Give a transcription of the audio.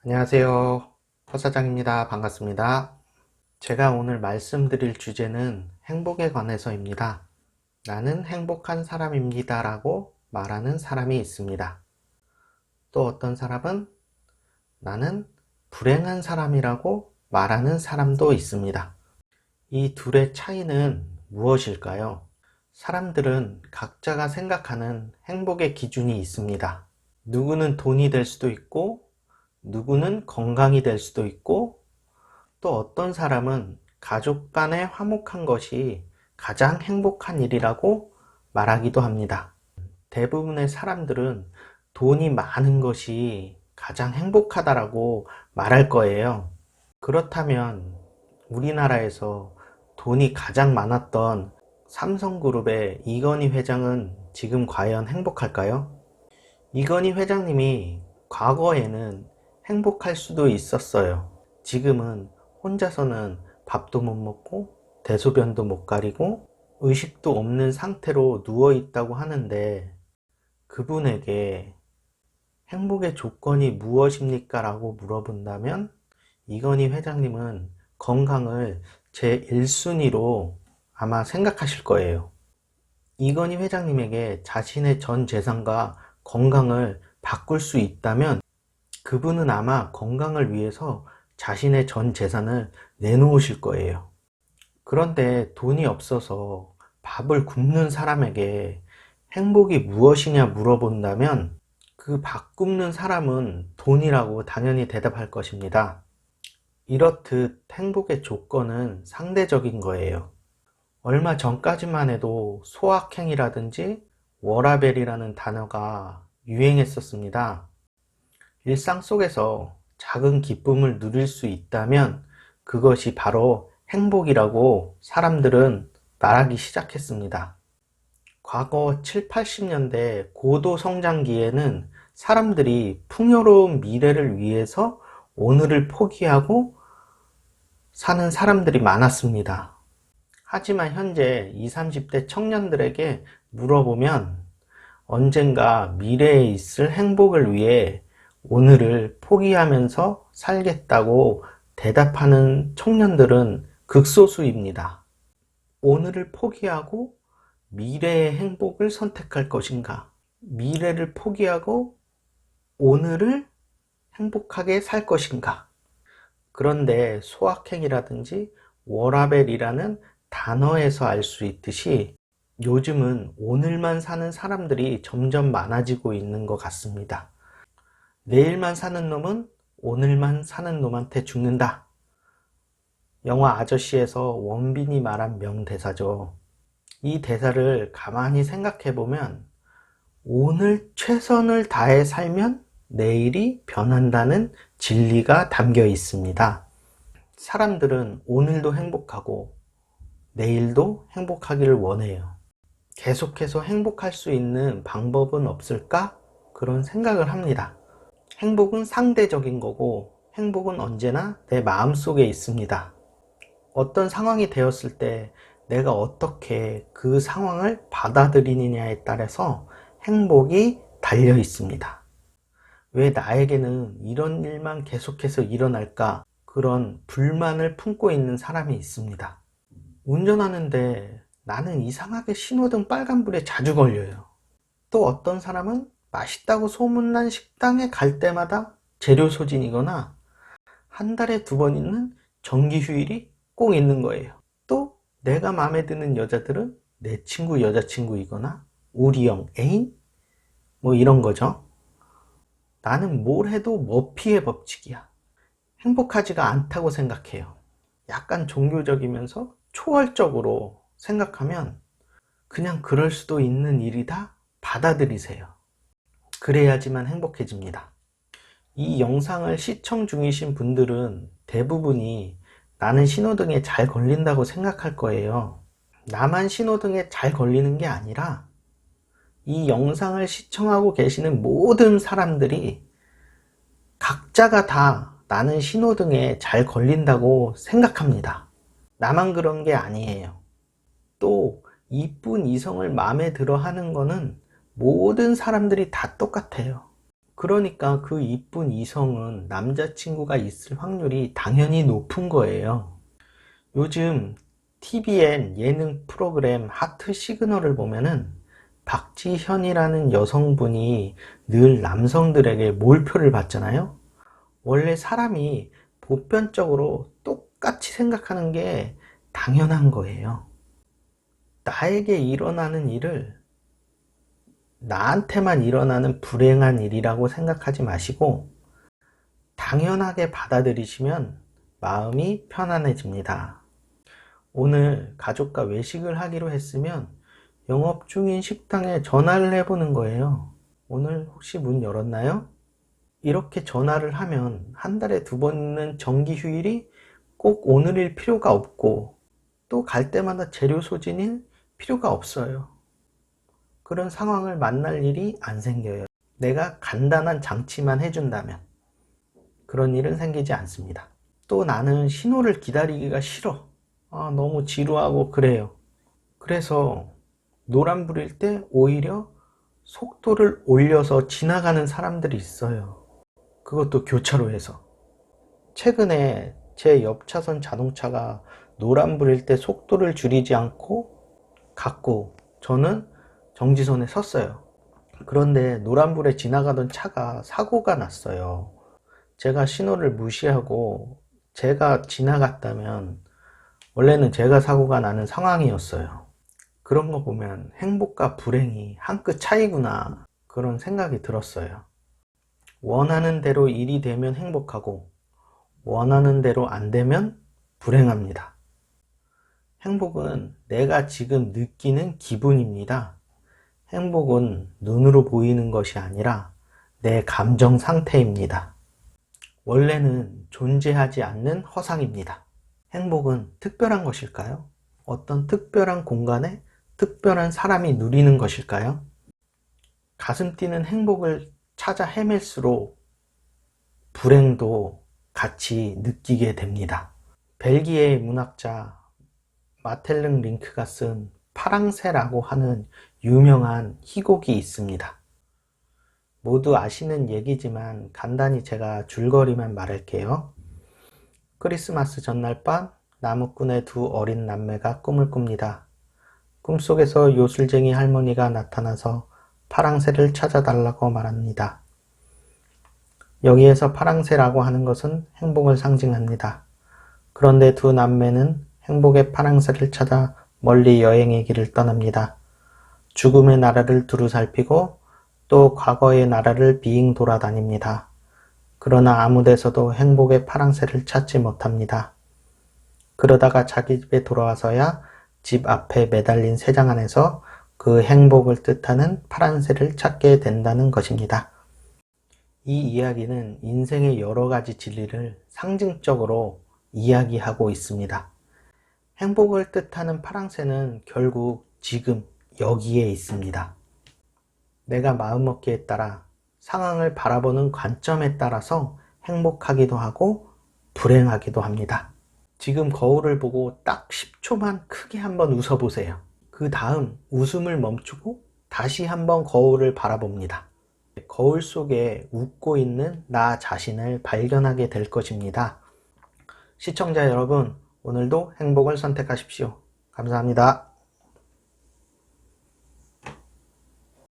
안녕하세요. 허사장입니다. 반갑습니다. 제가 오늘 말씀드릴 주제는 행복에 관해서입니다. 나는 행복한 사람입니다 라고 말하는 사람이 있습니다. 또 어떤 사람은 나는 불행한 사람이라고 말하는 사람도 있습니다. 이 둘의 차이는 무엇일까요? 사람들은 각자가 생각하는 행복의 기준이 있습니다. 누구는 돈이 될 수도 있고, 누구는 건강이 될 수도 있고, 또 어떤 사람은 가족 간의 화목한 것이 가장 행복한 일이라고 말하기도 합니다. 대부분의 사람들은 돈이 많은 것이 가장 행복하다라고 말할 거예요. 그렇다면 우리나라에서 돈이 가장 많았던 삼성그룹의 이건희 회장은 지금 과연 행복할까요? 이건희 회장님이 과거에는 행복할 수도 있었어요. 지금은 혼자서는 밥도 못 먹고 대소변도 못 가리고 의식도 없는 상태로 누워 있다고 하는데, 그분에게 행복의 조건이 무엇입니까? 라고 물어본다면 이건희 회장님은 건강을 제 1순위로 아마 생각하실 거예요. 이건희 회장님에게 자신의 전 재산과 건강을 바꿀 수 있다면 그분은 아마 건강을 위해서 자신의 전 재산을 내놓으실 거예요. 그런데 돈이 없어서 밥을 굶는 사람에게 행복이 무엇이냐 물어본다면 그 밥 굶는 사람은 돈이라고 당연히 대답할 것입니다. 이렇듯 행복의 조건은 상대적인 거예요. 얼마 전까지만 해도 소확행이라든지 워라밸이라는 단어가 유행했었습니다. 일상 속에서 작은 기쁨을 누릴 수 있다면 그것이 바로 행복이라고 사람들은 말하기 시작했습니다. 과거 7, 80년대 고도 성장기에는 사람들이 풍요로운 미래를 위해서 오늘을 포기하고 사는 사람들이 많았습니다. 하지만 현재 20, 30대 청년들에게 물어보면 언젠가 미래에 있을 행복을 위해 오늘을 포기하면서 살겠다고 대답하는 청년들은 극소수입니다. 오늘을 포기하고 미래의 행복을 선택할 것인가? 미래를 포기하고 오늘을 행복하게 살 것인가? 그런데 소확행이라든지 워라밸이라는 단어에서 알 수 있듯이 요즘은 오늘만 사는 사람들이 점점 많아지고 있는 것 같습니다. 내일만 사는 놈은 오늘만 사는 놈한테 죽는다. 영화 아저씨에서 원빈이 말한 명대사죠. 이 대사를 가만히 생각해보면 오늘 최선을 다해 살면 내일이 변한다는 진리가 담겨 있습니다. 사람들은 오늘도 행복하고 내일도 행복하기를 원해요. 계속해서 행복할 수 있는 방법은 없을까? 그런 생각을 합니다. 행복은 상대적인 거고 행복은 언제나 내 마음속에 있습니다. 어떤 상황이 되었을 때 내가 어떻게 그 상황을 받아들이느냐에 따라서 행복이 달려 있습니다. 왜 나에게는 이런 일만 계속해서 일어날까? 그런 불만을 품고 있는 사람이 있습니다. 운전하는데 나는 이상하게 신호등 빨간불에 자주 걸려요. 또 어떤 사람은 맛있다고 소문난 식당에 갈 때마다 재료 소진이거나 한 달에 2번 있는 정기 휴일이 꼭 있는 거예요. 또 내가 마음에 드는 여자들은 내 친구 여자친구이거나 우리 형 애인 뭐 이런 거죠. 나는 뭘 해도 머피의 법칙이야. 행복하지가 않다고 생각해요. 약간 종교적이면서 초월적으로 생각하면 그냥 그럴 수도 있는 일이다 받아들이세요. 그래야지만 행복해집니다. 이 영상을 시청 중이신 분들은 대부분이 나는 신호등에 잘 걸린다고 생각할 거예요. 나만 신호등에 잘 걸리는 게 아니라 이 영상을 시청하고 계시는 모든 사람들이 각자가 다 나는 신호등에 잘 걸린다고 생각합니다. 나만 그런 게 아니에요. 또 이쁜 이성을 마음에 들어 하는 거는 모든 사람들이 다 똑같아요. 그러니까 그 이쁜 이성은 남자친구가 있을 확률이 당연히 높은 거예요. 요즘 TVN 예능 프로그램 하트 시그널을 보면은 박지현이라는 여성분이 늘 남성들에게 몰표를 받잖아요. 원래 사람이 보편적으로 똑같이 생각하는 게 당연한 거예요. 나에게 일어나는 일을 나한테만 일어나는 불행한 일이라고 생각하지 마시고 당연하게 받아들이시면 마음이 편안해집니다. 오늘 가족과 외식을 하기로 했으면 영업 중인 식당에 전화를 해보는 거예요. 오늘 혹시 문 열었나요? 이렇게 전화를 하면 한 달에 2번 있는 정기 휴일이 꼭 오늘일 필요가 없고 또 갈 때마다 재료 소진일 필요가 없어요. 그런 상황을 만날 일이 안 생겨요. 내가 간단한 장치만 해준다면 그런 일은 생기지 않습니다. 또 나는 신호를 기다리기가 싫어. 너무 지루하고 그래요. 그래서 노란불일 때 오히려 속도를 올려서 지나가는 사람들이 있어요. 그것도 교차로에서. 최근에 제 옆 차선 자동차가 노란불일 때 속도를 줄이지 않고 갔고 저는 정지선에 섰어요. 그런데 노란불에 지나가던 차가 사고가 났어요. 제가 신호를 무시하고 제가 지나갔다면 원래는 제가 사고가 나는 상황이었어요. 그런 거 보면 행복과 불행이 한 끗 차이구나 그런 생각이 들었어요. 원하는 대로 일이 되면 행복하고 원하는 대로 안 되면 불행합니다. 행복은 내가 지금 느끼는 기분입니다. 행복은 눈으로 보이는 것이 아니라 내 감정 상태입니다. 원래는 존재하지 않는 허상입니다. 행복은 특별한 것일까요? 어떤 특별한 공간에 특별한 사람이 누리는 것일까요? 가슴 뛰는 행복을 찾아 헤맬수록 불행도 같이 느끼게 됩니다. 벨기에의 문학자 마텔릉 링크가 쓴 파랑새라고 하는 유명한 희곡이 있습니다. 모두 아시는 얘기지만 간단히 제가 줄거리만 말할게요. 크리스마스 전날 밤 나무꾼의 2 어린 남매가 꿈을 꿉니다. 꿈속에서 요술쟁이 할머니가 나타나서 파랑새를 찾아달라고 말합니다. 여기에서 파랑새라고 하는 것은 행복을 상징합니다. 그런데 2 남매는 행복의 파랑새를 찾아 멀리 여행의 길을 떠납니다. 죽음의 나라를 두루 살피고 또 과거의 나라를 빙 돌아다닙니다. 그러나 아무 데서도 행복의 파랑새를 찾지 못합니다. 그러다가 자기 집에 돌아와서야 집 앞에 매달린 새장 안에서 그 행복을 뜻하는 파랑새를 찾게 된다는 것입니다. 이 이야기는 인생의 여러 가지 진리를 상징적으로 이야기하고 있습니다. 행복을 뜻하는 파랑새는 결국 지금 여기에 있습니다. 내가 마음먹기에 따라 상황을 바라보는 관점에 따라서 행복하기도 하고 불행하기도 합니다. 지금 거울을 보고 딱 10초만 크게 한번 웃어보세요. 그 다음 웃음을 멈추고 다시 한번 거울을 바라봅니다. 거울 속에 웃고 있는 나 자신을 발견하게 될 것입니다. 시청자 여러분, 오늘도 행복을 선택하십시오. 감사합니다.